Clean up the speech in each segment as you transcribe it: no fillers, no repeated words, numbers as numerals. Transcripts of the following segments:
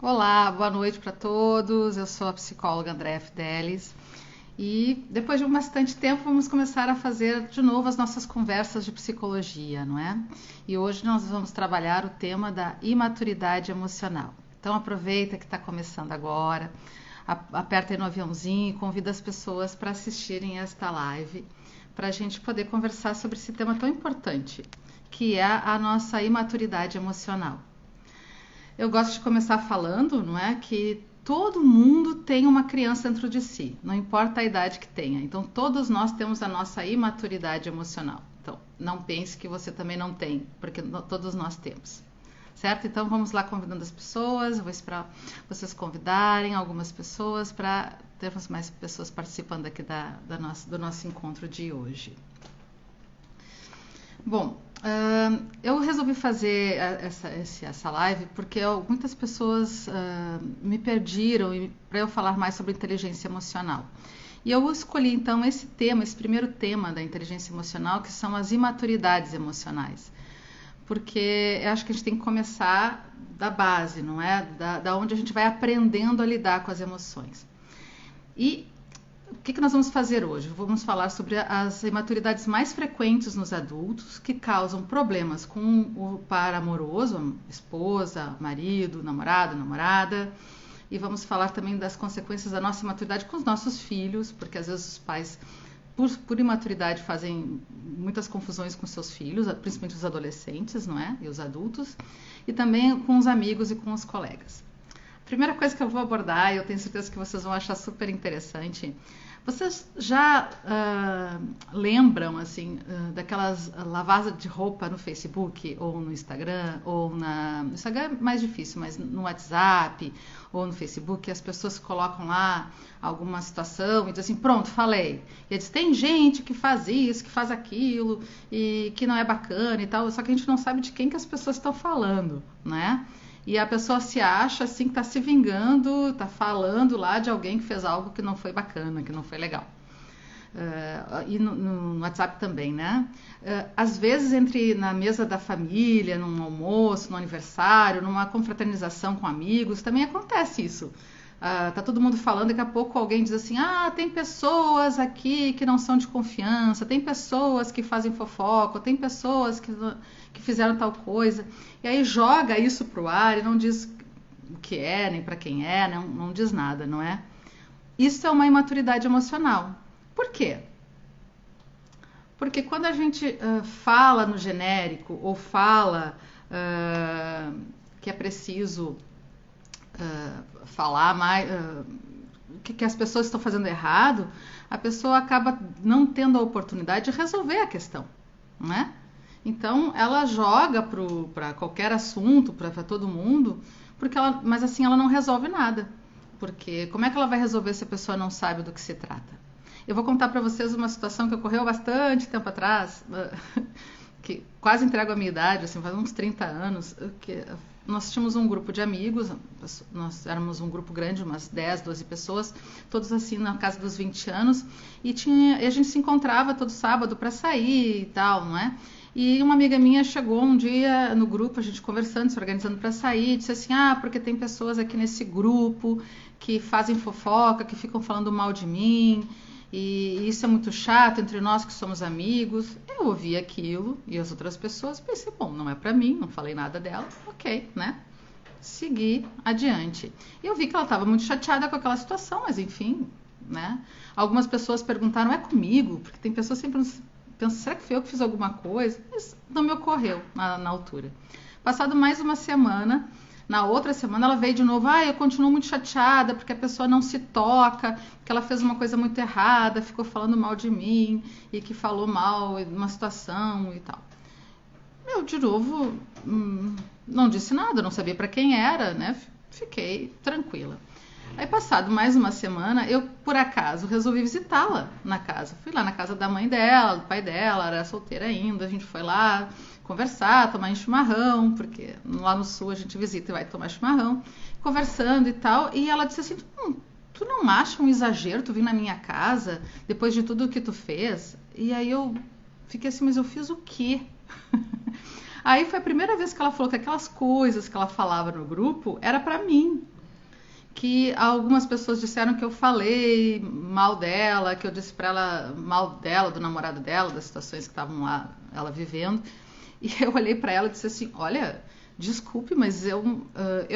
Olá, boa noite para todos. Eu sou a psicóloga Andréa Fidelis e depois de bastante tempo vamos começar a fazer de novo as nossas conversas de psicologia, não é? E hoje nós vamos trabalhar o tema da imaturidade emocional. Então aproveita que está começando agora, aperta aí no aviãozinho e convida as pessoas para assistirem esta live para a gente poder conversar sobre esse tema tão importante, que é a nossa imaturidade emocional. Eu gosto de começar falando, não é, que todo mundo tem uma criança dentro de si, não importa a idade que tenha. Então, todos nós temos a nossa imaturidade emocional. Então, não pense que você também não tem, porque todos nós temos. Certo? Então, vamos lá convidando as pessoas. Eu vou esperar vocês convidarem algumas pessoas para termos mais pessoas participando aqui do nosso encontro de hoje. Bom, eu resolvi fazer essa live porque muitas pessoas me pediram para eu falar mais sobre inteligência emocional. E eu escolhi então esse primeiro tema da inteligência emocional, que são as imaturidades emocionais. Porque eu acho que a gente tem que começar da base, não é? Da onde a gente vai aprendendo a lidar com as emoções. E o que nós vamos fazer hoje? Vamos falar sobre as imaturidades mais frequentes nos adultos que causam problemas com o par amoroso, esposa, marido, namorado, namorada. E vamos falar também das consequências da nossa imaturidade com os nossos filhos, porque às vezes os pais, por imaturidade, fazem muitas confusões com seus filhos, principalmente os adolescentes, não é? E os adultos. E também com os amigos e com os colegas. A primeira coisa que eu vou abordar, e eu tenho certeza que vocês vão achar super interessante, vocês já lembram assim daquelas lavadas de roupa no Facebook ou no Instagram, no Instagram é mais difícil, mas no WhatsApp ou no Facebook, as pessoas colocam lá alguma situação e dizem assim, pronto, falei. E eles tem gente que faz isso, que faz aquilo e que não é bacana e tal, só que a gente não sabe de quem que as pessoas estão falando, né? E a pessoa se acha assim que está se vingando, está falando lá de alguém que fez algo que não foi bacana, que não foi legal. E no WhatsApp também, né? Às vezes na mesa da família, num almoço, num aniversário, numa confraternização com amigos, também acontece isso. Tá todo mundo falando, daqui a pouco alguém diz assim, tem pessoas aqui que não são de confiança, tem pessoas que fazem fofoca, tem pessoas que fizeram tal coisa, e aí joga isso pro ar e não diz o que é, nem para quem é, não diz nada, não é? Isso é uma imaturidade emocional. Por quê? Porque quando a gente fala no genérico ou fala que é preciso falar mais, que as pessoas estão fazendo errado, a pessoa acaba não tendo a oportunidade de resolver a questão, né? Então ela joga para qualquer assunto, para todo mundo, mas assim ela não resolve nada, porque como é que ela vai resolver se a pessoa não sabe do que se trata? Eu vou contar para vocês uma situação que ocorreu bastante tempo atrás, que quase entrego a minha idade, assim, faz uns 30 anos, que nós tínhamos um grupo de amigos, nós éramos um grupo grande, umas 10, 12 pessoas, todos assim na casa dos 20 anos, e a gente se encontrava todo sábado para sair e tal, não é? E uma amiga minha chegou um dia no grupo, a gente conversando, se organizando para sair, e disse assim, porque tem pessoas aqui nesse grupo que fazem fofoca, que ficam falando mal de mim, e isso é muito chato entre nós que somos amigos. Eu ouvi aquilo e as outras pessoas, pensei, bom, não é pra mim, não falei nada dela, ok, né? Segui adiante. E eu vi que ela estava muito chateada com aquela situação, mas enfim, né? Algumas pessoas perguntaram, é comigo? Porque tem pessoas sempre pensam, será que foi eu que fiz alguma coisa? Mas não me ocorreu na altura. Passado mais uma semana, na outra semana ela veio de novo, eu continuo muito chateada porque a pessoa não se toca, que ela fez uma coisa muito errada, ficou falando mal de mim e que falou mal de uma situação e tal. Eu, de novo, não disse nada, não sabia para quem era, né? Fiquei tranquila. Aí, passado mais uma semana, eu, por acaso, resolvi visitá-la na casa. Fui lá na casa da mãe dela, do pai dela, era solteira ainda, a gente foi lá conversar, tomar um chimarrão, porque lá no sul a gente visita e vai tomar chimarrão, conversando e tal, e ela disse assim, tu não acha um exagero tu vir na minha casa depois de tudo o que tu fez? E aí eu fiquei assim, mas eu fiz o quê? Aí foi a primeira vez que ela falou que aquelas coisas que ela falava no grupo era pra mim. que algumas pessoas disseram que eu falei mal dela, que eu disse para ela mal dela, do namorado dela, das situações que estavam lá ela vivendo. E eu olhei para ela e disse assim, olha, desculpe, mas eu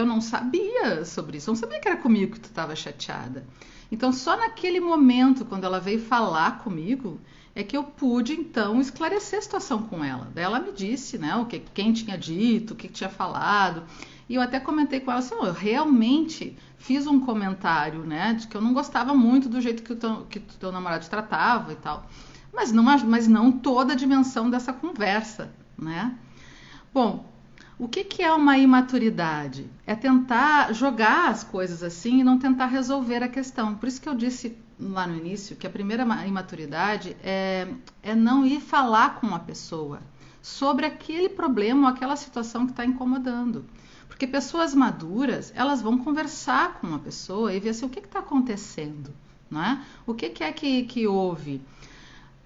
não sabia sobre isso, eu não sabia que era comigo que tu estava chateada. Então só naquele momento, quando ela veio falar comigo, é que eu pude então esclarecer a situação com ela. Daí ela me disse, né, quem tinha dito, o que tinha falado. E eu até comentei com ela assim, eu realmente fiz um comentário, né, de que eu não gostava muito do jeito que o teu namorado te tratava e tal. Mas não toda a dimensão dessa conversa, né? Bom, o que é uma imaturidade? É tentar jogar as coisas assim e não tentar resolver a questão. Por isso que eu disse lá no início que a primeira imaturidade é não ir falar com uma pessoa sobre aquele problema ou aquela situação que está incomodando. Porque pessoas maduras, elas vão conversar com uma pessoa e ver assim, o que está acontecendo, né? O que é que houve?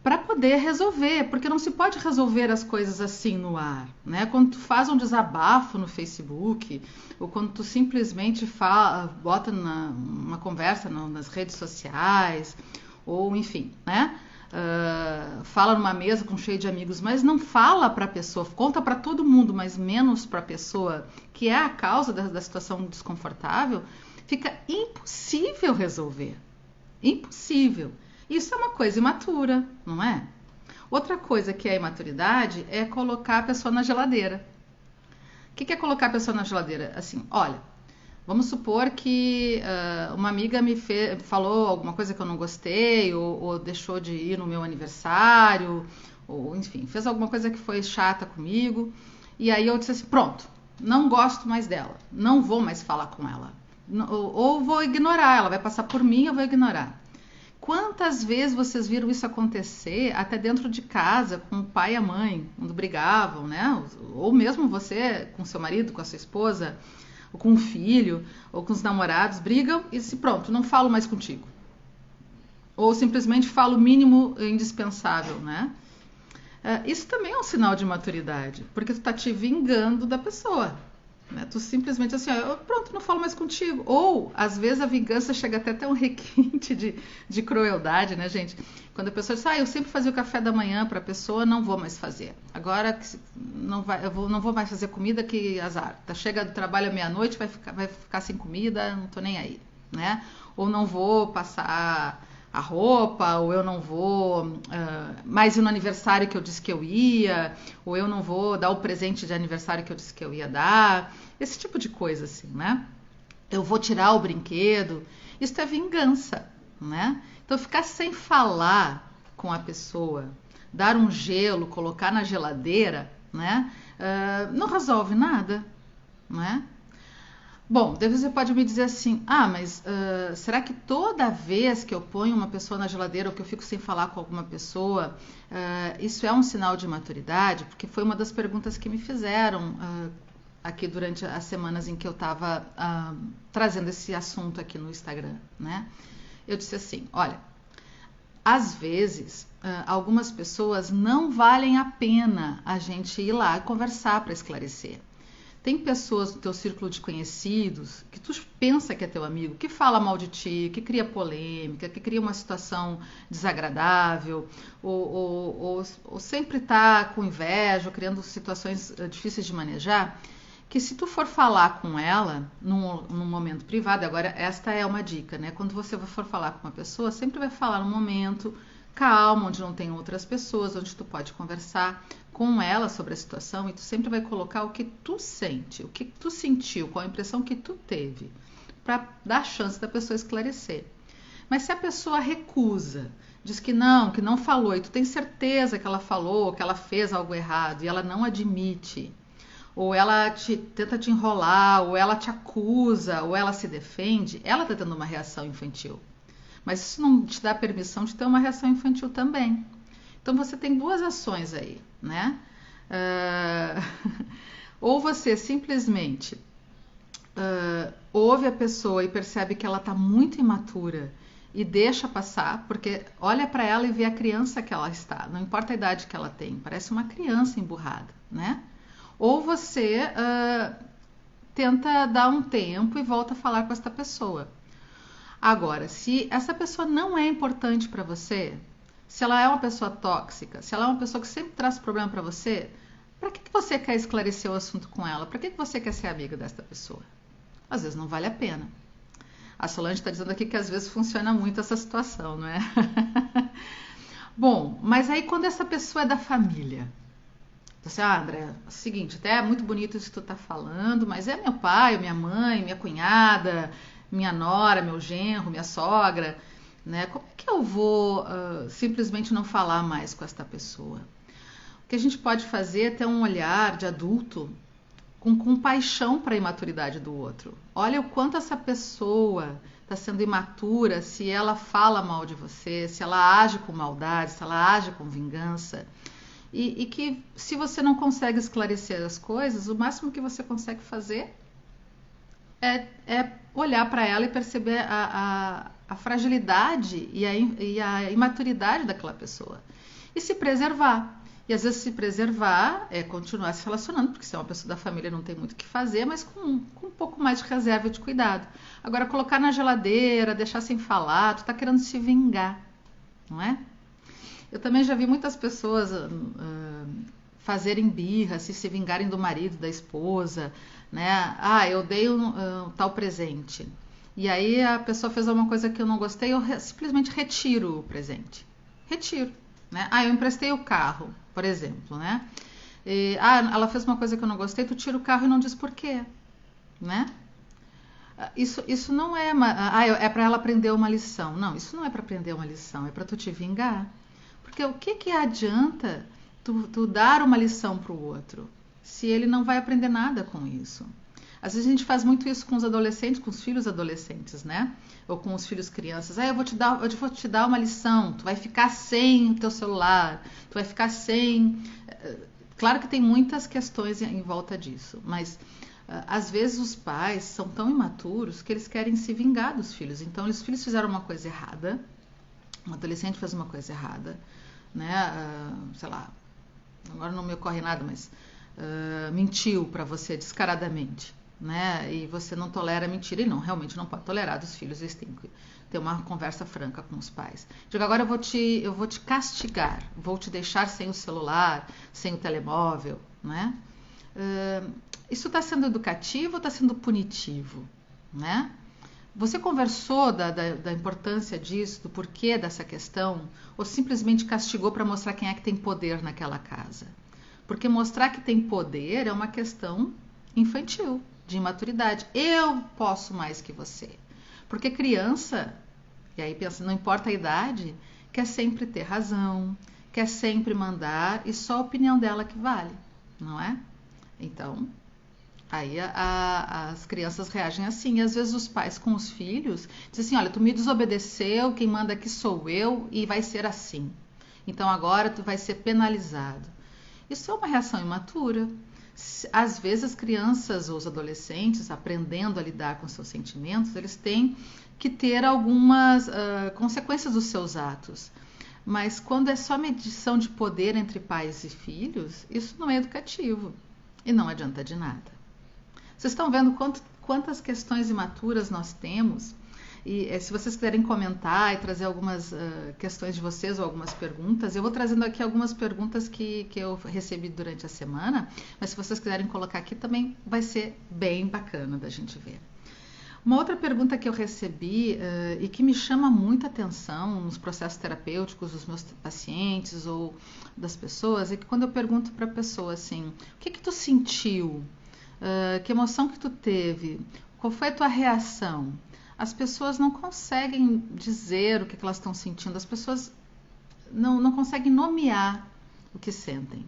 Para poder resolver, porque não se pode resolver as coisas assim no ar, né? Quando tu faz um desabafo no Facebook, ou quando tu simplesmente bota uma conversa nas redes sociais, ou enfim, né? Fala numa mesa com cheio de amigos, mas não fala para a pessoa, conta para todo mundo, mas menos para a pessoa que é a causa da situação desconfortável, fica impossível resolver. Impossível. Isso é uma coisa imatura, não é? Outra coisa que é imaturidade é colocar a pessoa na geladeira. O que é colocar a pessoa na geladeira? Assim, olha, vamos supor que uma amiga falou alguma coisa que eu não gostei, ou deixou de ir no meu aniversário, ou enfim, fez alguma coisa que foi chata comigo, e aí eu disse assim, pronto, não gosto mais dela, não vou mais falar com ela, ou vou ignorar, ela vai passar por mim, eu vou ignorar. Quantas vezes vocês viram isso acontecer até dentro de casa, com o pai e a mãe, quando brigavam, né? Ou mesmo você com seu marido, com a sua esposa, ou com o filho, ou com os namorados, brigam e se pronto, não falo mais contigo. Ou simplesmente falo o mínimo indispensável, né? Isso também é um sinal de maturidade, porque tu tá te vingando da pessoa. Né? Tu simplesmente assim, pronto, não falo mais contigo. Ou, às vezes, a vingança chega até a ter um requinte de crueldade, né, gente? Quando a pessoa diz, eu sempre fazia o café da manhã para a pessoa, não vou mais fazer. Agora não vou mais fazer comida, que azar. Chega do trabalho à meia-noite, vai ficar sem comida, não tô nem aí, né? Ou não vou passar a roupa, ou eu não vou mais ir no aniversário que eu disse que eu ia, ou eu não vou dar o presente de aniversário que eu disse que eu ia dar, esse tipo de coisa assim, né? Eu vou tirar o brinquedo, isso é vingança, né? Então ficar sem falar com a pessoa, dar um gelo, colocar na geladeira, né? Não resolve nada, né? Bom, daí você pode me dizer assim, mas será que toda vez que eu ponho uma pessoa na geladeira ou que eu fico sem falar com alguma pessoa, isso é um sinal de maturidade? Porque foi uma das perguntas que me fizeram aqui durante as semanas em que eu estava trazendo esse assunto aqui no Instagram, né? Eu disse assim, olha, às vezes algumas pessoas não valem a pena a gente ir lá conversar para esclarecer. Tem pessoas do teu círculo de conhecidos que tu pensa que é teu amigo, que fala mal de ti, que cria polêmica, que cria uma situação desagradável, ou sempre está com inveja, ou criando situações difíceis de manejar, que se tu for falar com ela num momento privado, agora esta é uma dica, né? Quando você for falar com uma pessoa, sempre vai falar num momento calmo, onde não tem outras pessoas, onde tu pode conversar com ela sobre a situação e tu sempre vai colocar o que tu sente, o que tu sentiu, qual a impressão que tu teve, para dar chance da pessoa esclarecer. Mas se a pessoa recusa, diz que não falou, e tu tem certeza que ela falou, que ela fez algo errado, e ela não admite, ou ela tenta te enrolar, ou ela te acusa, ou ela se defende, ela está tendo uma reação infantil. Mas isso não te dá permissão de ter uma reação infantil também. Então você tem duas ações aí, né? Ou você simplesmente ouve a pessoa e percebe que ela está muito imatura e deixa passar, porque olha para ela e vê a criança que ela está, não importa a idade que ela tem, parece uma criança emburrada, né? Ou você tenta dar um tempo e volta a falar com esta pessoa. Agora, se essa pessoa não é importante para você, se ela é uma pessoa tóxica, se ela é uma pessoa que sempre traz problema para você, para que você quer esclarecer o assunto com ela? Para que você quer ser amiga desta pessoa? Às vezes não vale a pena. A Solange está dizendo aqui que às vezes funciona muito essa situação, não é? Bom, mas aí quando essa pessoa é da família, você, André, é o seguinte, até é muito bonito isso que tu está falando, mas é meu pai, minha mãe, minha cunhada, minha nora, meu genro, minha sogra, né? Como é que eu vou simplesmente não falar mais com esta pessoa? O que a gente pode fazer é ter um olhar de adulto com compaixão para a imaturidade do outro. Olha o quanto essa pessoa está sendo imatura se ela fala mal de você, se ela age com maldade, se ela age com vingança. E que se você não consegue esclarecer as coisas, o máximo que você consegue fazer é olhar para ela e perceber a fragilidade e a imaturidade daquela pessoa. E se preservar. E às vezes se preservar é continuar se relacionando, porque se é uma pessoa da família não tem muito o que fazer, mas com um pouco mais de reserva e de cuidado. Agora, colocar na geladeira, deixar sem falar, tu tá querendo se vingar, não é? Eu também já vi muitas pessoas fazerem birra, se vingarem do marido, da esposa, né? Ah, eu dei um tal presente. E aí a pessoa fez alguma coisa que eu não gostei, eu simplesmente retiro o presente. Retiro, né? Ah, eu emprestei o carro, por exemplo, né? Ela fez uma coisa que eu não gostei, tu tira o carro e não diz por quê, né? Isso não é... é para ela aprender uma lição. Não, isso não é para aprender uma lição, é para tu te vingar. Porque o que adianta tu dar uma lição para o outro se ele não vai aprender nada com isso? Às vezes a gente faz muito isso com os adolescentes, com os filhos adolescentes, né? Ou com os filhos crianças. Eu vou te dar uma lição, tu vai ficar sem o teu celular, tu vai ficar sem... Claro que tem muitas questões em volta disso, mas às vezes os pais são tão imaturos que eles querem se vingar dos filhos. Então, os filhos fizeram uma coisa errada, um adolescente fez uma coisa errada, né? Sei lá, agora não me ocorre nada, mas mentiu para você descaradamente, né? E você não tolera mentira e realmente não pode tolerar dos filhos, eles têm que ter uma conversa franca com os pais. Digo, agora eu vou te castigar, vou te deixar sem o celular, sem o telemóvel, né? Isso está sendo educativo ou está sendo punitivo, né? Você conversou da importância disso, do porquê dessa questão, ou simplesmente castigou para mostrar quem é que tem poder naquela casa? Porque mostrar que tem poder é uma questão infantil, de imaturidade. Eu posso mais que você. Porque criança, e aí pensa, não importa a idade, quer sempre ter razão, quer sempre mandar e só a opinião dela que vale, não é? Então... Aí as crianças reagem assim, e às vezes os pais com os filhos dizem assim, olha, tu me desobedeceu, quem manda aqui sou eu e vai ser assim. Então agora tu vai ser penalizado. Isso é uma reação imatura. Às vezes as crianças ou os adolescentes, aprendendo a lidar com seus sentimentos, eles têm que ter algumas consequências dos seus atos. Mas quando é só medição de poder entre pais e filhos, isso não é educativo e não adianta de nada. Vocês estão vendo quantas questões imaturas nós temos? E se vocês quiserem comentar e trazer algumas questões de vocês ou algumas perguntas, eu vou trazendo aqui algumas perguntas que eu recebi durante a semana, mas se vocês quiserem colocar aqui também vai ser bem bacana da gente ver. Uma outra pergunta que eu recebi e que me chama muita atenção nos processos terapêuticos dos meus pacientes ou das pessoas é que quando eu pergunto para a pessoa assim, o que tu sentiu? Que emoção que tu teve? Qual foi a tua reação? As pessoas não conseguem dizer o que elas estão sentindo, as pessoas não conseguem nomear o que sentem.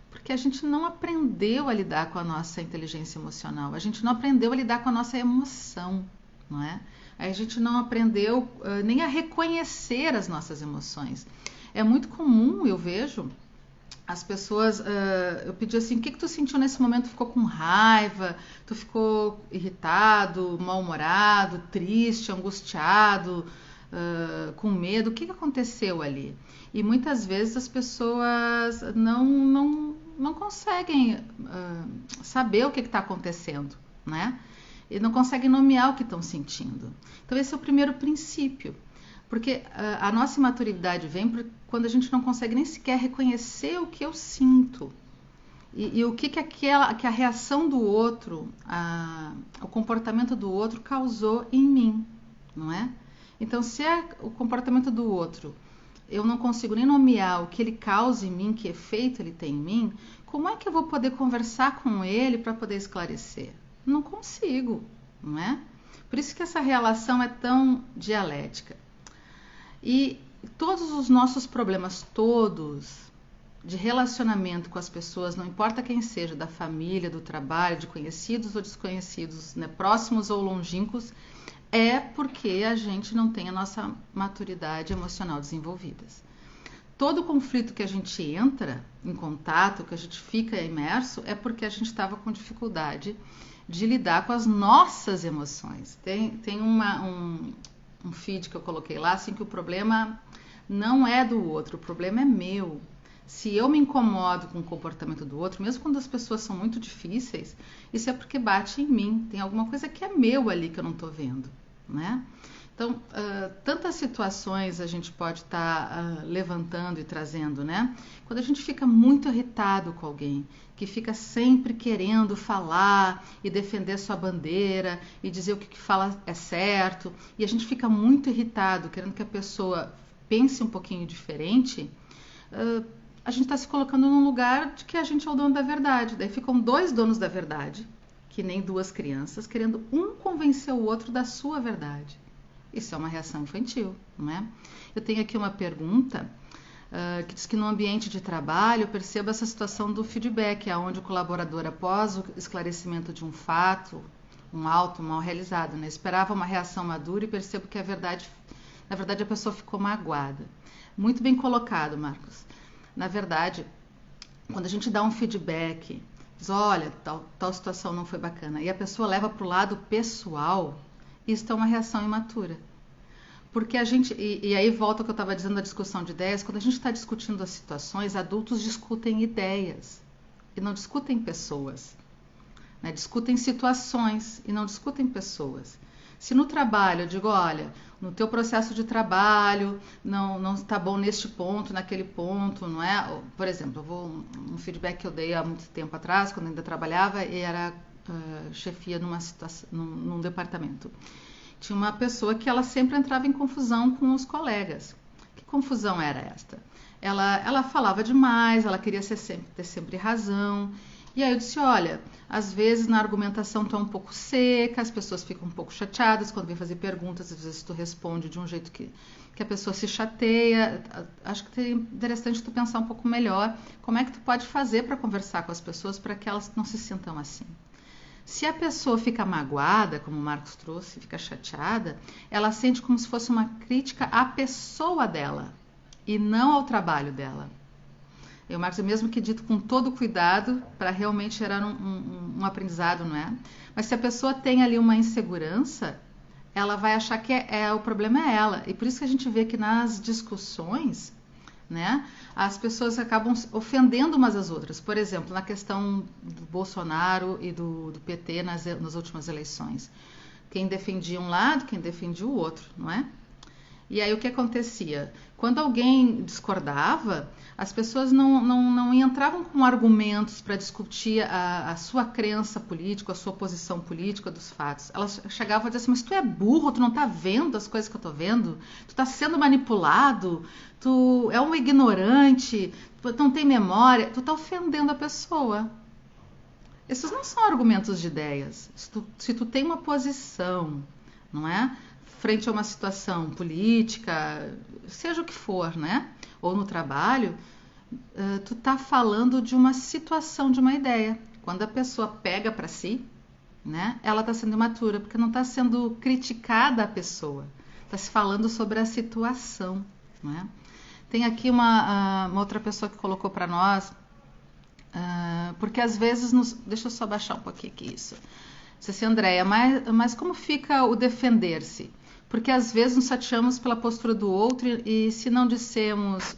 Porque a gente não aprendeu a lidar com a nossa inteligência emocional, a gente não aprendeu a lidar com a nossa emoção, não é? A gente não aprendeu nem a reconhecer as nossas emoções. É muito comum, eu vejo, as pessoas, eu pedi assim, o que tu sentiu nesse momento? Tu ficou com raiva? Tu ficou irritado, mal-humorado, triste, angustiado, com medo? O que aconteceu ali? E muitas vezes as pessoas não conseguem saber o que está acontecendo, né? E não conseguem nomear o que estão sentindo. Então esse é o primeiro princípio. Porque a nossa imaturidade vem quando a gente não consegue nem sequer reconhecer o que eu sinto. E o que a reação do outro, o comportamento do outro causou em mim, não é? Então, se o comportamento do outro, eu não consigo nem nomear o que ele causa em mim, que efeito ele tem em mim, como é que eu vou poder conversar com ele para poder esclarecer? Não consigo, não é? Por isso que essa relação é tão dialética. E todos os nossos problemas, todos, de relacionamento com as pessoas, não importa quem seja, da família, do trabalho, de conhecidos ou desconhecidos, né, próximos ou longínquos, é porque a gente não tem a nossa maturidade emocional desenvolvida. Todo conflito que a gente entra em contato, que a gente fica imerso, é porque a gente estava com dificuldade de lidar com as nossas emoções. Tem um feed que eu coloquei lá, assim, que o problema não é do outro, o problema é meu. Se eu me incomodo com o comportamento do outro, mesmo quando as pessoas são muito difíceis, isso é porque bate em mim. Tem alguma coisa que é meu ali que eu não estou vendo, né? Então, tantas situações a gente pode estar levantando e trazendo, né? Quando a gente fica muito irritado com alguém, que fica sempre querendo falar e defender sua bandeira e dizer o que fala é certo, e a gente fica muito irritado, querendo que a pessoa pense um pouquinho diferente, a gente está se colocando num lugar de que a gente é o dono da verdade. Daí ficam dois donos da verdade, que nem duas crianças, querendo um convencer o outro da sua verdade. Isso é uma reação infantil, não é? Eu tenho aqui uma pergunta que diz que no ambiente de trabalho eu percebo essa situação do feedback, onde o colaborador, após o esclarecimento de um fato, um auto mal realizado, né, esperava uma reação madura e percebo que na verdade a pessoa ficou magoada. Muito bem colocado, Marcos. Na verdade, quando a gente dá um feedback, diz, olha, tal situação não foi bacana, e a pessoa leva para o lado pessoal, isso é uma reação imatura. Porque a gente, e aí volta ao que eu estava dizendo da discussão de ideias, quando a gente está discutindo as situações, adultos discutem ideias e não discutem pessoas, né? Discutem situações e não discutem pessoas. Se no trabalho eu digo, olha, no teu processo de trabalho não está bom neste ponto, naquele ponto, não é? Por exemplo, um feedback que eu dei há muito tempo atrás, quando ainda trabalhava, e era chefia num departamento. Tinha uma pessoa que ela sempre entrava em confusão com os colegas. Que confusão era esta? Ela falava demais, ela queria ter sempre razão. E aí eu disse, olha, às vezes na argumentação tu é um pouco seca, as pessoas ficam um pouco chateadas quando vem fazer perguntas, às vezes tu responde de um jeito que a pessoa se chateia. Acho que é interessante tu pensar um pouco melhor como é que tu pode fazer para conversar com as pessoas para que elas não se sintam assim. Se a pessoa fica magoada, como o Marcos trouxe, fica chateada, ela sente como se fosse uma crítica à pessoa dela e não ao trabalho dela. O Marcos, mesmo que dito com todo cuidado, para realmente gerar um aprendizado, não é? Mas se a pessoa tem ali uma insegurança, ela vai achar que o problema é ela. E por isso que a gente vê que nas discussões, né, as pessoas acabam ofendendo umas às outras. Por exemplo, na questão do Bolsonaro e do PT nas últimas eleições. Quem defendia um lado, quem defendia o outro, não é? E aí o que acontecia? Quando alguém discordava, as pessoas não entravam com argumentos para discutir a sua crença política, a sua posição política dos fatos. Elas chegavam a dizer assim, mas tu é burro, tu não está vendo as coisas que eu estou vendo? Tu está sendo manipulado, tu é um ignorante, tu não tem memória, tu está ofendendo a pessoa. Esses não são argumentos de ideias. Se tu tem uma posição, não é? Frente a uma situação política, seja o que for, né? Ou no trabalho, tu tá falando de uma situação, de uma ideia. Quando a pessoa pega para si, né? Ela está sendo imatura, porque não está sendo criticada a pessoa. Está se falando sobre a situação, né? Tem aqui uma outra pessoa que colocou para nós, porque às vezes deixa eu só baixar um pouquinho aqui isso. Disse assim, Andréia, mas como fica o defender-se? Porque às vezes nos chateamos pela postura do outro e se não dissermos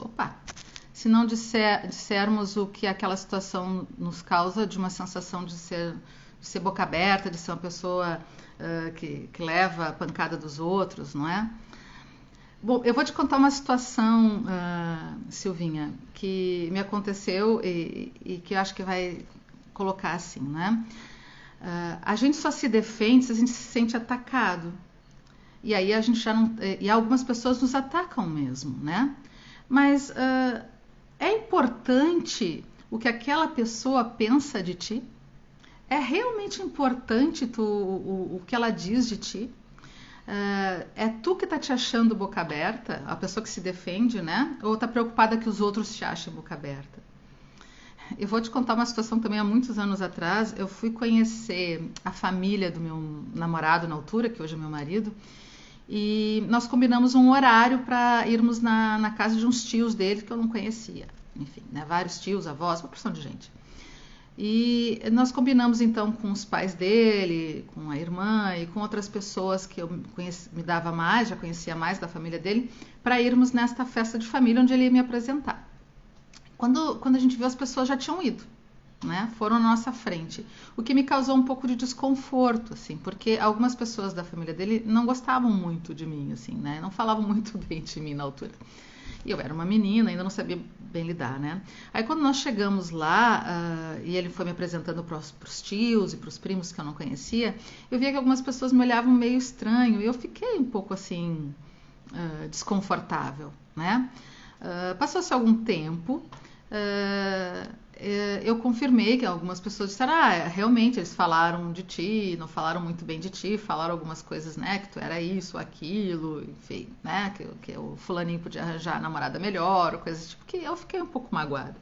dissermos o que aquela situação nos causa, de uma sensação de ser boca aberta, de ser uma pessoa que leva a pancada dos outros, não é? Bom, eu vou te contar uma situação, Silvinha, que me aconteceu e que eu acho que vai colocar assim, né? A gente só se defende se a gente se sente atacado. E aí a gente já não. E algumas pessoas nos atacam mesmo, né? Mas é importante o que aquela pessoa pensa de ti? É realmente importante o que ela diz de ti? É tu que tá te achando boca aberta, a pessoa que se defende, né? Ou tá preocupada que os outros te achem boca aberta? Eu vou te contar uma situação também há muitos anos atrás. Eu fui conhecer a família do meu namorado na altura, que hoje é meu marido, e nós combinamos um horário para irmos na casa de uns tios dele que eu não conhecia. Enfim, né? Vários tios, avós, uma porção de gente. E nós combinamos então com os pais dele, com a irmã e com outras pessoas que eu me dava mais, já conhecia mais da família dele, para irmos nesta festa de família onde ele ia me apresentar. Quando a gente viu, as pessoas já tinham ido, né? Foram na nossa frente, o que me causou um pouco de desconforto, assim, porque algumas pessoas da família dele não gostavam muito de mim, assim, né? Não falavam muito bem de mim na altura. E eu era uma menina, ainda não sabia bem lidar, né? Aí quando nós chegamos lá, e ele foi me apresentando para os tios e para os primos que eu não conhecia, eu via que algumas pessoas me olhavam meio estranho e eu fiquei um pouco assim, desconfortável, né? Passou-se algum tempo, eu confirmei que algumas pessoas disseram, realmente eles falaram de ti, não falaram muito bem de ti, falaram algumas coisas, né, que tu era isso, aquilo, enfim, né, que o fulaninho podia arranjar a namorada melhor, ou coisas tipo, que eu fiquei um pouco magoada.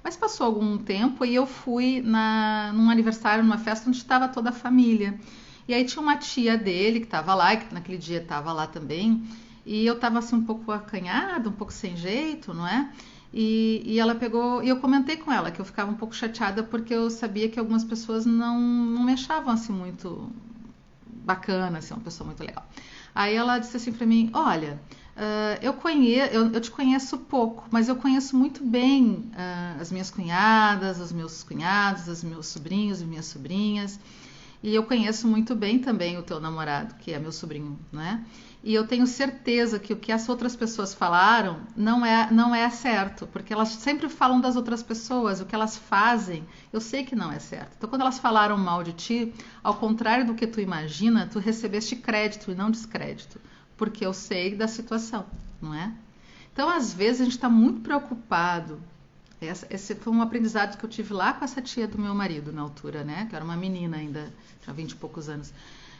Mas passou algum tempo e eu fui num aniversário, numa festa onde estava toda a família. E aí tinha uma tia dele que estava lá, e que naquele dia estava lá também, e eu estava assim um pouco acanhada, um pouco sem jeito, não é? E ela pegou, e eu comentei com ela que eu ficava um pouco chateada porque eu sabia que algumas pessoas não me achavam assim muito bacana, assim, uma pessoa muito legal. Aí ela disse assim pra mim, olha, eu te conheço pouco, mas eu conheço muito bem as minhas cunhadas, os meus cunhados, os meus sobrinhos e minhas sobrinhas, e eu conheço muito bem também o teu namorado, que é meu sobrinho, né? E eu tenho certeza que o que as outras pessoas falaram não é certo, porque elas sempre falam das outras pessoas, o que elas fazem, eu sei que não é certo. Então, quando elas falaram mal de ti, ao contrário do que tu imagina, tu recebeste crédito e não descrédito, porque eu sei da situação, não é? Então, às vezes, a gente está muito preocupado. Esse foi um aprendizado que eu tive lá com essa tia do meu marido na altura, né? Que era uma menina ainda, tinha 20 e poucos anos.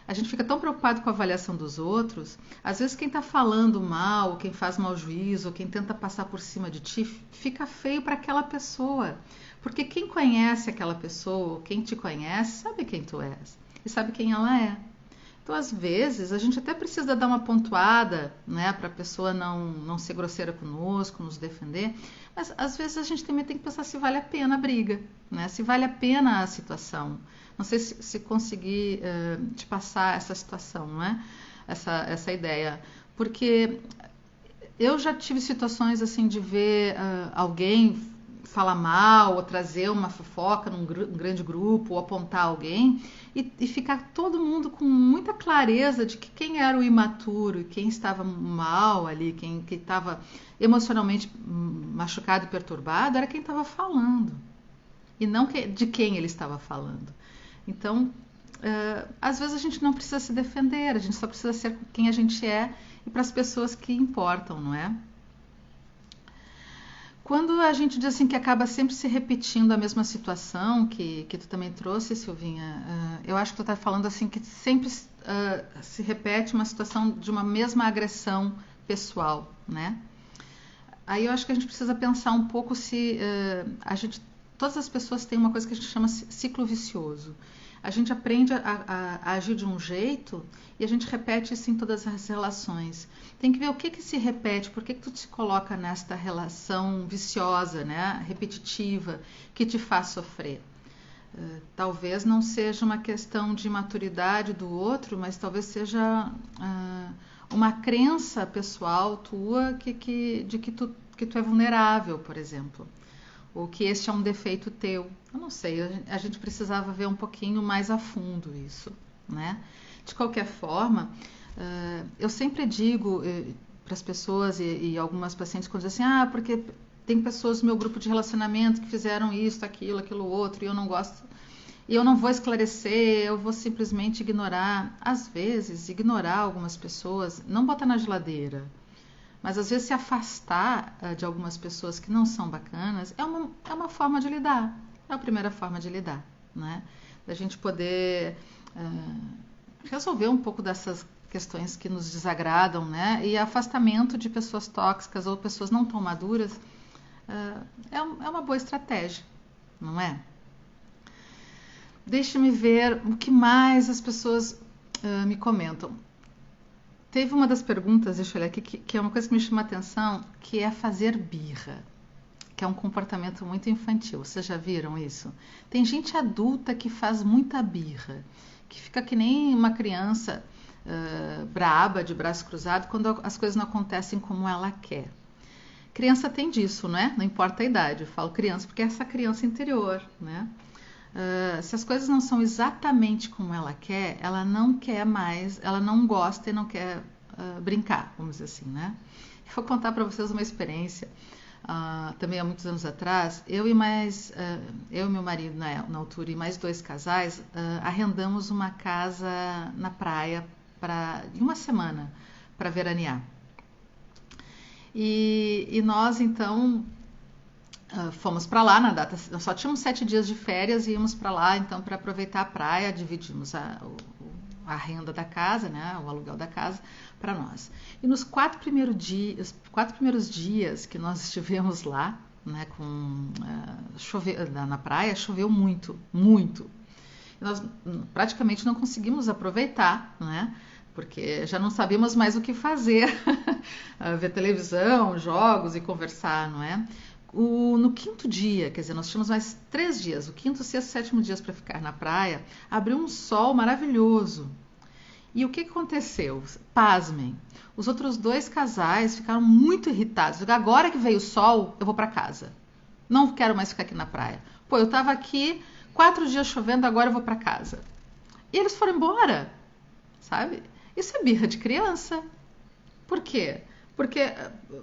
A gente fica tão preocupado com a avaliação dos outros. Às vezes quem está falando mal, quem faz mau juízo, quem tenta passar por cima de ti, fica feio para aquela pessoa. Porque quem conhece aquela pessoa, quem te conhece, sabe quem tu és e sabe quem ela é. Então, às vezes, a gente até precisa dar uma pontuada, né, para a pessoa não ser grosseira conosco, nos defender, mas às vezes a gente também tem que pensar se vale a pena a briga, né, se vale a pena a situação. Não sei se conseguir te passar essa situação, não é? Essa ideia. Porque eu já tive situações assim de ver alguém falar mal ou trazer uma fofoca num grande grupo ou apontar alguém e ficar todo mundo com muita clareza de que quem era o imaturo, quem estava mal ali, quem estava emocionalmente machucado e perturbado era quem estava falando e não de quem ele estava falando. Então, às vezes a gente não precisa se defender, a gente só precisa ser quem a gente é e para as pessoas que importam, não é? Quando a gente diz assim que acaba sempre se repetindo a mesma situação que tu também trouxe, Silvinha, eu acho que tu está falando assim que sempre se repete uma situação de uma mesma agressão pessoal, né? Aí eu acho que a gente precisa pensar um pouco se todas as pessoas têm uma coisa que a gente chama ciclo vicioso. A gente aprende a agir de um jeito e a gente repete isso em todas as relações. Tem que ver o que se repete, por que tu te coloca nesta relação viciosa, né, repetitiva, que te faz sofrer. Talvez não seja uma questão de maturidade do outro, mas talvez seja uma crença pessoal tua de que tu é vulnerável, por exemplo. ou que este é um defeito teu. Eu não sei, a gente precisava ver um pouquinho mais a fundo isso, né? De qualquer forma, eu sempre digo para as pessoas e algumas pacientes quando dizem assim, porque tem pessoas no meu grupo de relacionamento que fizeram isso, aquilo outro, e eu não gosto, e eu não vou esclarecer, eu vou simplesmente ignorar. Às vezes, ignorar algumas pessoas, não botar na geladeira, mas às vezes se afastar de algumas pessoas que não são bacanas é uma forma de lidar, é a primeira forma de lidar, né? Da gente poder resolver um pouco dessas questões que nos desagradam, né? E afastamento de pessoas tóxicas ou pessoas não tão maduras é uma boa estratégia, não é? Deixe-me ver o que mais as pessoas me comentam. Teve uma das perguntas, deixa eu olhar aqui, que é uma coisa que me chama a atenção, que é fazer birra, que é um comportamento muito infantil. Vocês já viram isso? Tem gente adulta que faz muita birra, que fica que nem uma criança braba, de braço cruzado, quando as coisas não acontecem como ela quer. Criança tem disso, né? Não importa a idade, eu falo criança porque é essa criança interior, né? Se as coisas não são exatamente como ela quer, ela não quer mais, ela não gosta e não quer brincar, vamos dizer assim, né? Eu vou contar para vocês uma experiência, também há muitos anos atrás, eu e meu marido na altura e mais 2 casais, arrendamos uma casa na praia de uma semana para veranear. E nós, então, fomos para lá na data, nós só tínhamos 7 dias de férias e íamos para lá, então, para aproveitar a praia, dividimos a renda da casa, né, o aluguel da casa, para nós. E nos 4 primeiros dias que nós estivemos lá, né, na praia, choveu muito, muito. E nós praticamente não conseguimos aproveitar, né, porque já não sabíamos mais o que fazer, ver televisão, jogos e conversar, não é? No 5º dia, quer dizer, nós tínhamos mais 3 dias, o 5º, 6º, 7º dias para ficar na praia, abriu um sol maravilhoso. E o que aconteceu? Pasmem, os outros 2 casais ficaram muito irritados. Agora que veio o sol, eu vou para casa. Não quero mais ficar aqui na praia. Pô, eu estava aqui 4 dias chovendo, agora eu vou para casa. E eles foram embora, sabe? Isso é birra de criança. Por quê? Porque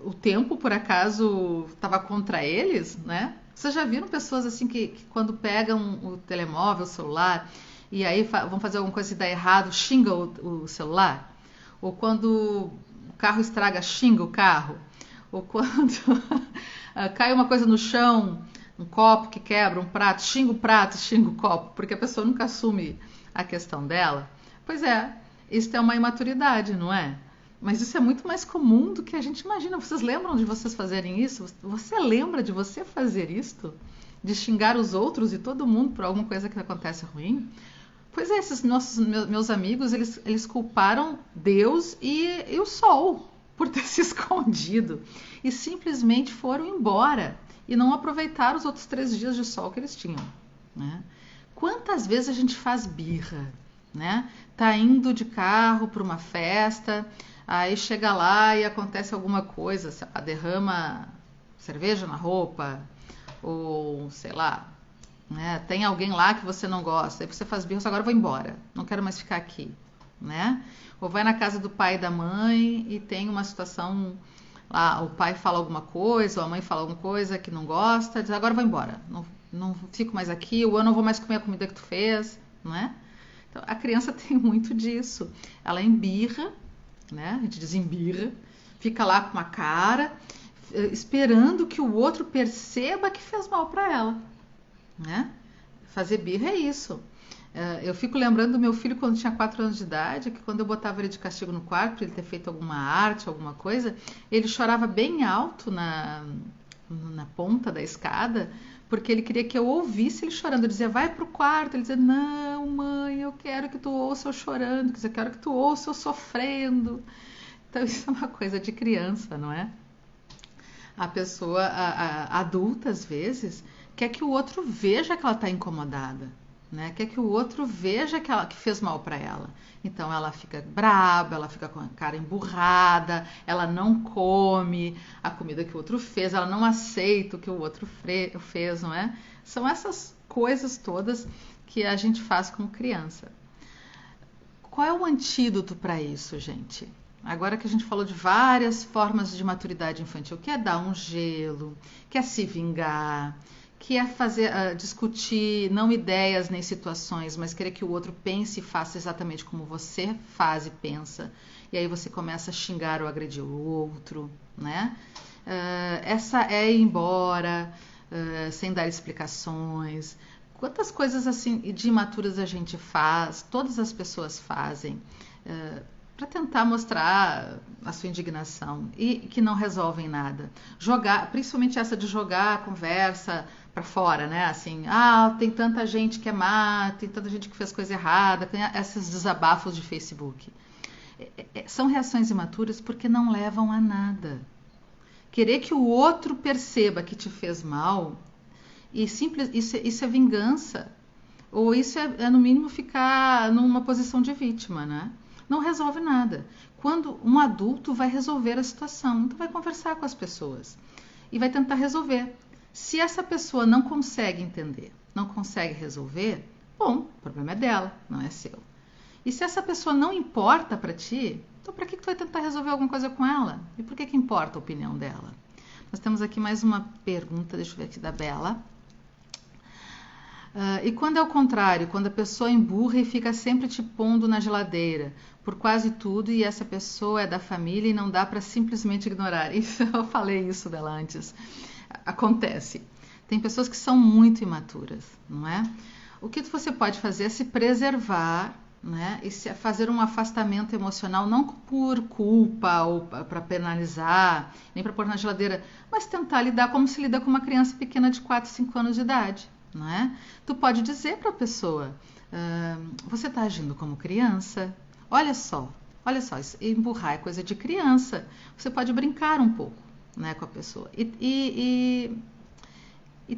o tempo, por acaso, estava contra eles, né? Vocês já viram pessoas assim que quando pegam o telemóvel, o celular, e aí vão fazer alguma coisa e dá errado, xinga o celular? Ou quando o carro estraga, xinga o carro? Ou quando cai uma coisa no chão, um copo que quebra, um prato, xinga o prato, xinga o copo, porque a pessoa nunca assume a questão dela? Pois é, isso é uma imaturidade, não é? Mas isso é muito mais comum do que a gente imagina. Vocês lembram de vocês fazerem isso? Você lembra de você fazer isto? De xingar os outros e todo mundo por alguma coisa que acontece ruim? Pois é, esses meus amigos, eles culparam Deus e o sol por ter se escondido. E simplesmente foram embora. E não aproveitaram os outros 3 dias de sol que eles tinham, né? Quantas vezes a gente faz birra, né? Tá indo de carro para uma festa, aí chega lá e acontece alguma coisa, sei lá, derrama cerveja na roupa, ou sei lá, né? Tem alguém lá que você não gosta, aí você faz birra, agora eu vou embora, não quero mais ficar aqui, né? Ou vai na casa do pai e da mãe e tem uma situação lá, o pai fala alguma coisa, ou a mãe fala alguma coisa que não gosta, diz, agora eu vou embora, não fico mais aqui, ou eu não vou mais comer a comida que tu fez, né? Então, a criança tem muito disso, ela embirra, né? A gente diz embirra, fica lá com uma cara, esperando que o outro perceba que fez mal para ela, né? Fazer birra é isso. Eu fico lembrando do meu filho quando tinha 4 anos de idade, que quando eu botava ele de castigo no quarto, para ele ter feito alguma arte, alguma coisa, ele chorava bem alto na ponta da escada, porque ele queria que eu ouvisse ele chorando. Eu dizia, vai pro quarto. Ele dizia, não, mãe, eu quero que tu ouça eu chorando, eu quero que tu ouça eu sofrendo. Então isso é uma coisa de criança, não é? A pessoa adulta, às vezes, quer que o outro veja que ela está incomodada, né? Quer que o outro veja que fez mal para ela. Então ela fica braba, ela fica com a cara emburrada, ela não come a comida que o outro fez, ela não aceita o que o outro fez, não é? São essas coisas todas que a gente faz como criança. Qual é o antídoto para isso, gente? Agora que a gente falou de várias formas de maturidade infantil, que é dar um gelo, que é se vingar, que é discutir não ideias nem situações, mas querer que o outro pense e faça exatamente como você faz e pensa. E aí você começa a xingar ou agredir o outro, né? Essa é ir embora, sem dar explicações. Quantas coisas assim de imaturas a gente faz, todas as pessoas fazem, para tentar mostrar a sua indignação e que não resolvem nada. Jogar, principalmente essa de jogar a conversa para fora, né? Assim, tem tanta gente que é má, tem tanta gente que fez coisa errada, tem esses desabafos de Facebook. São reações imaturas porque não levam a nada. Querer que o outro perceba que te fez mal, isso é vingança. Ou isso é no mínimo ficar numa posição de vítima, né? Não resolve nada. Quando um adulto vai resolver a situação, então vai conversar com as pessoas e vai tentar resolver. Se essa pessoa não consegue entender, não consegue resolver, bom, o problema é dela, não é seu. E se essa pessoa não importa para ti, então para que tu vai tentar resolver alguma coisa com ela? E por que importa a opinião dela? Nós temos aqui mais uma pergunta, deixa eu ver aqui, da Bela. E quando é o contrário, quando a pessoa emburra e fica sempre te pondo na geladeira por quase tudo e essa pessoa é da família e não dá para simplesmente ignorar. Isso, eu falei isso dela antes. Acontece. Tem pessoas que são muito imaturas, não é? O que você pode fazer é se preservar, né? E fazer um afastamento emocional, não por culpa ou para penalizar, nem para pôr na geladeira, mas tentar lidar como se lida com uma criança pequena de 4, 5 anos de idade. Não é? Tu pode dizer para a pessoa, você está agindo como criança, olha só, emburrar é coisa de criança, você pode brincar um pouco, né, com a pessoa e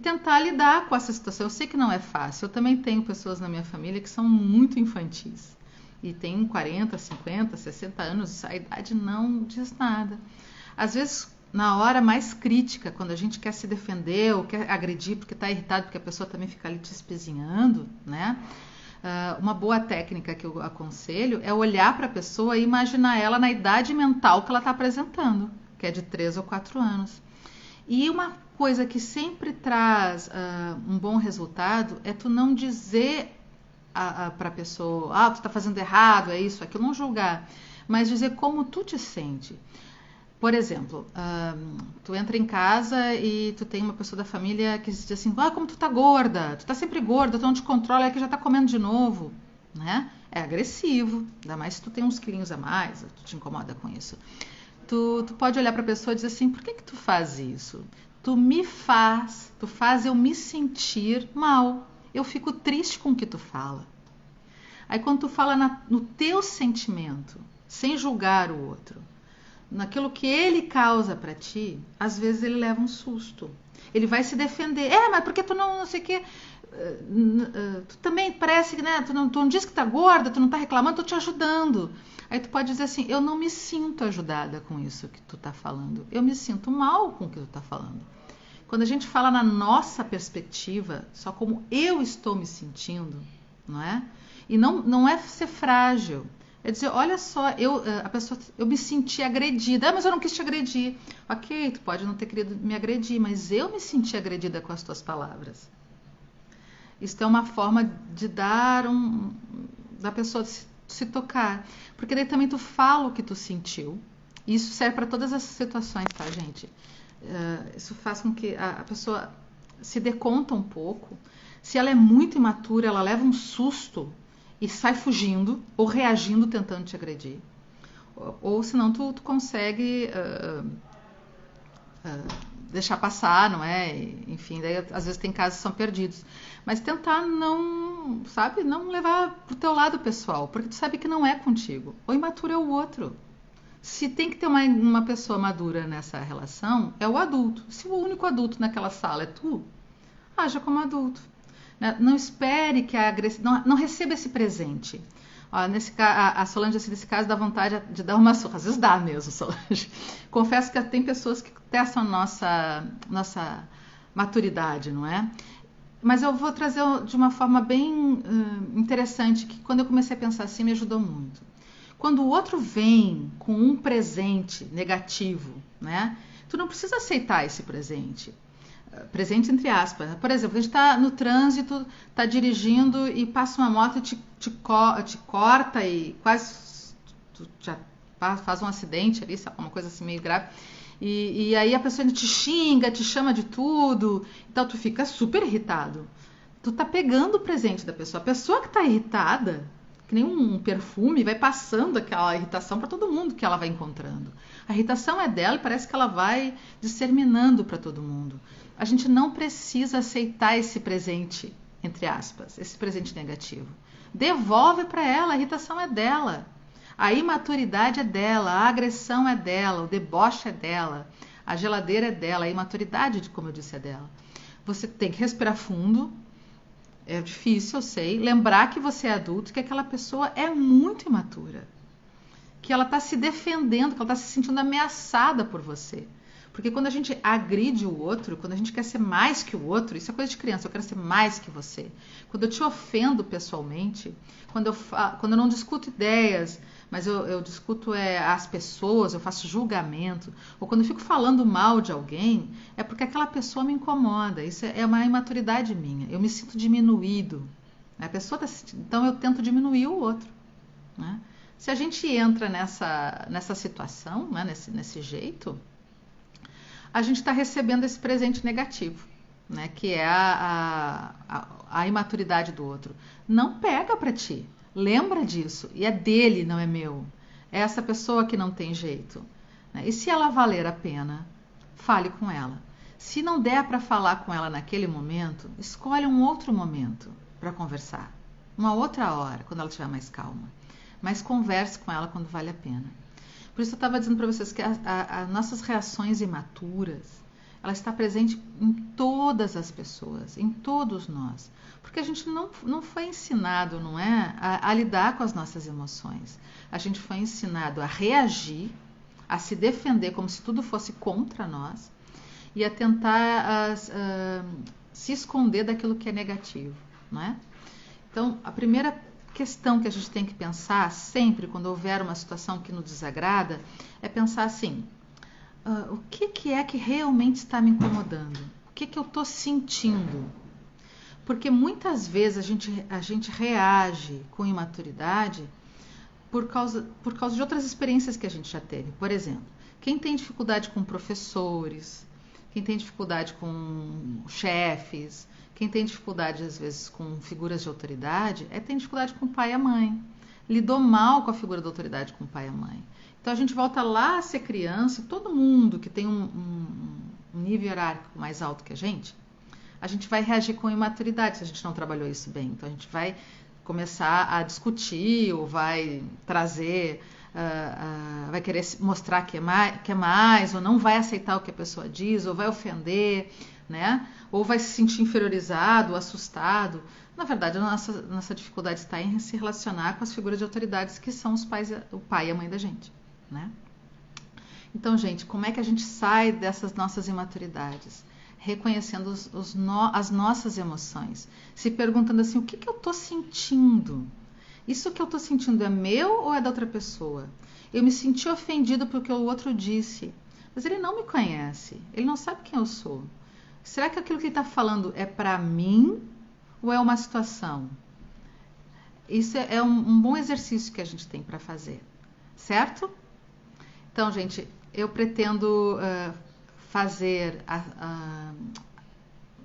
tentar lidar com essa situação. Eu sei que não é fácil, eu também tenho pessoas na minha família que são muito infantis e têm 40, 50, 60 anos, a idade não diz nada. Às vezes, na hora mais crítica, quando a gente quer se defender ou quer agredir porque está irritado, porque a pessoa também fica ali te espezinhando, né? Uma boa técnica que eu aconselho é olhar para a pessoa e imaginar ela na idade mental que ela está apresentando, que é de 3 ou 4 anos. E uma coisa que sempre traz um bom resultado é tu não dizer para a pessoa, tu está fazendo errado, é isso, aquilo, não julgar, mas dizer como tu te sente. Por exemplo, tu entra em casa e tu tem uma pessoa da família que diz assim, como tu tá gorda, tu tá sempre gorda, tu não te controla, é que já tá comendo de novo, né? É agressivo, ainda mais se tu tem uns quilinhos a mais, tu te incomoda com isso. Tu pode olhar para a pessoa e dizer assim, por que tu faz isso? Tu faz eu me sentir mal, eu fico triste com o que tu fala. Aí quando tu fala no teu sentimento, sem julgar o outro, naquilo que ele causa para ti, às vezes ele leva um susto. Ele vai se defender. Mas por que tu não sei o quê? Tu também parece que, né? Tu não diz que tá gorda, tu não tá reclamando, tô te ajudando. Aí tu pode dizer assim, eu não me sinto ajudada com isso que tu tá falando. Eu me sinto mal com o que tu tá falando. Quando a gente fala na nossa perspectiva, só como eu estou me sentindo, não é? E não é ser frágil. É dizer, olha só, eu me senti agredida. Mas eu não quis te agredir. Ok, tu pode não ter querido me agredir, mas eu me senti agredida com as tuas palavras. Isso é uma forma de da pessoa se tocar. Porque daí também tu fala o que tu sentiu. E isso serve para todas as situações, tá, gente? Isso faz com que a pessoa se dê conta um pouco. Se ela é muito imatura, ela leva um susto e sai fugindo ou reagindo tentando te agredir. Ou senão tu consegue deixar passar, não é? Enfim, daí às vezes tem casos que são perdidos. Mas tentar não levar pro teu lado pessoal, porque tu sabe que não é contigo. O imaturo é o outro. Se tem que ter uma pessoa madura nessa relação, é o adulto. Se o único adulto naquela sala é tu, haja como adulto. Né? Não espere que a agressão... Não receba esse presente. Ó, a Solange, assim, nesse caso, dá vontade de dar uma surra. Às vezes dá mesmo, Solange. Confesso que tem pessoas que testam nossa maturidade, não é? Mas eu vou trazer de uma forma bem interessante, que quando eu comecei a pensar assim, me ajudou muito. Quando o outro vem com um presente negativo, né? Tu não precisa aceitar esse presente. Presente entre aspas. Por exemplo, a gente está no trânsito, está dirigindo e passa uma moto e te corta e quase tu já faz um acidente ali, sabe? Uma coisa assim meio grave. E aí a pessoa te xinga, te chama de tudo, então tu fica super irritado. Tu tá pegando o presente da pessoa. A pessoa que tá irritada, que nem um perfume, vai passando aquela irritação para todo mundo que ela vai encontrando. A irritação é dela e parece que ela vai disseminando para todo mundo. A gente não precisa aceitar esse presente, entre aspas, esse presente negativo. Devolve para ela, a irritação é dela. A imaturidade é dela, a agressão é dela, o deboche é dela, a geladeira é dela, a imaturidade, como eu disse, é dela. Você tem que respirar fundo, é difícil, eu sei, lembrar que você é adulto, que aquela pessoa é muito imatura, que ela está se defendendo, que ela está se sentindo ameaçada por você. Porque quando a gente agride o outro, quando a gente quer ser mais que o outro, isso é coisa de criança, eu quero ser mais que você. Quando eu te ofendo pessoalmente, quando eu não discuto ideias, mas eu discuto as pessoas, eu faço julgamento, ou quando eu fico falando mal de alguém, é porque aquela pessoa me incomoda. Isso é uma imaturidade minha. Eu me sinto diminuído. A pessoa então eu tento diminuir o outro. Né? Se a gente entra nessa situação, né, nesse jeito, a gente está recebendo esse presente negativo, né, que é a imaturidade do outro. Não pega para ti. Lembra disso. E é dele, não é meu. É essa pessoa que não tem jeito. E se ela valer a pena, fale com ela. Se não der para falar com ela naquele momento, escolhe um outro momento para conversar. Uma outra hora, quando ela estiver mais calma. Mas converse com ela quando vale a pena. Por isso eu estava dizendo para vocês que as nossas reações imaturas, ela está presente em todas as pessoas, em todos nós. Porque a gente não foi ensinado, não é, a lidar com as nossas emoções. A gente foi ensinado a reagir, a se defender como se tudo fosse contra nós e a tentar se esconder daquilo que é negativo, não é? Então, a primeira questão que a gente tem que pensar sempre quando houver uma situação que nos desagrada é pensar assim, o que é que realmente está me incomodando? O que eu estou sentindo? Porque muitas vezes a gente reage com imaturidade por causa de outras experiências que a gente já teve. Por exemplo, quem tem dificuldade com professores, quem tem dificuldade com chefes, quem tem dificuldade às vezes com figuras de autoridade, tem dificuldade com o pai e a mãe. Lidou mal com a figura da autoridade com o pai e a mãe. Então a gente volta lá a ser criança, e todo mundo que tem um nível hierárquico mais alto que a gente vai reagir com imaturidade se a gente não trabalhou isso bem. Então a gente vai começar a discutir ou vai trazer, vai querer mostrar que é mais, ou não vai aceitar o que a pessoa diz, ou vai ofender, né? Ou vai se sentir inferiorizado, assustado. Na verdade, a nossa dificuldade está em se relacionar com as figuras de autoridades que são o pai e a mãe da gente, né? Então, gente, como é que a gente sai dessas nossas imaturidades? Reconhecendo as nossas emoções, se perguntando assim, o que eu estou sentindo? Isso que eu estou sentindo é meu ou é da outra pessoa? Eu me senti ofendido porque o outro disse, mas ele não me conhece, ele não sabe quem eu sou. Será que aquilo que ele está falando é para mim ou é uma situação? Isso é um bom exercício que a gente tem para fazer, certo? Então, gente, eu pretendo fazer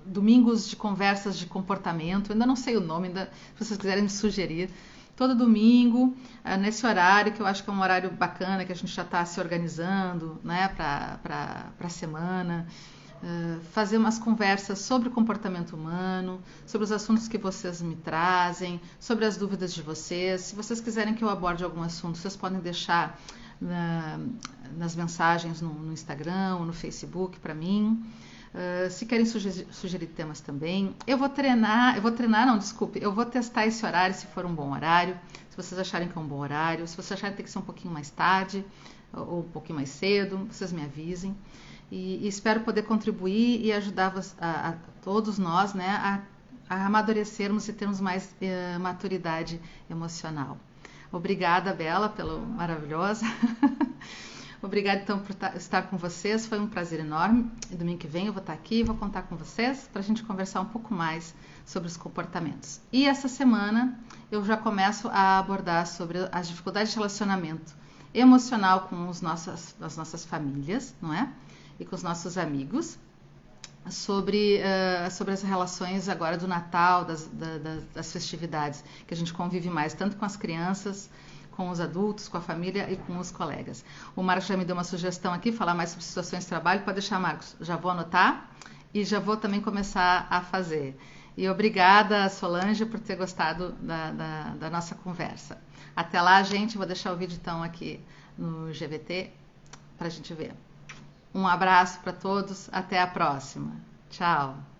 domingos de conversas de comportamento, ainda não sei o nome, se vocês quiserem me sugerir, todo domingo, nesse horário, que eu acho que é um horário bacana, que a gente já está se organizando, né, para a semana, fazer umas conversas sobre o comportamento humano, sobre os assuntos que vocês me trazem, sobre as dúvidas de vocês. Se vocês quiserem que eu aborde algum assunto, vocês podem deixar nas mensagens no Instagram ou no Facebook para mim. Se querem sugerir temas também. Eu vou testar esse horário, se for um bom horário, se vocês acharem que é um bom horário, se vocês acharem que tem que ser um pouquinho mais tarde, ou um pouquinho mais cedo, vocês me avisem. E espero poder contribuir e ajudar a todos nós, né, a amadurecermos e termos mais maturidade emocional. Obrigada, Bela, pelo maravilhosa. Obrigada, então, por estar com vocês. Foi um prazer enorme. E domingo que vem eu vou estar aqui e vou contar com vocês para a gente conversar um pouco mais sobre os comportamentos. E essa semana eu já começo a abordar sobre as dificuldades de relacionamento emocional com as nossas famílias, não é? E com os nossos amigos. Sobre as relações agora do Natal, das festividades, que a gente convive mais, tanto com as crianças, com os adultos, com a família e com os colegas. O Marcos já me deu uma sugestão aqui, falar mais sobre situações de trabalho. Pode deixar, Marcos. Já vou anotar e já vou também começar a fazer. E obrigada, Solange, por ter gostado da nossa conversa. Até lá, gente. Vou deixar o vídeo então aqui no GVT para a gente ver. Um abraço para todos, até a próxima. Tchau!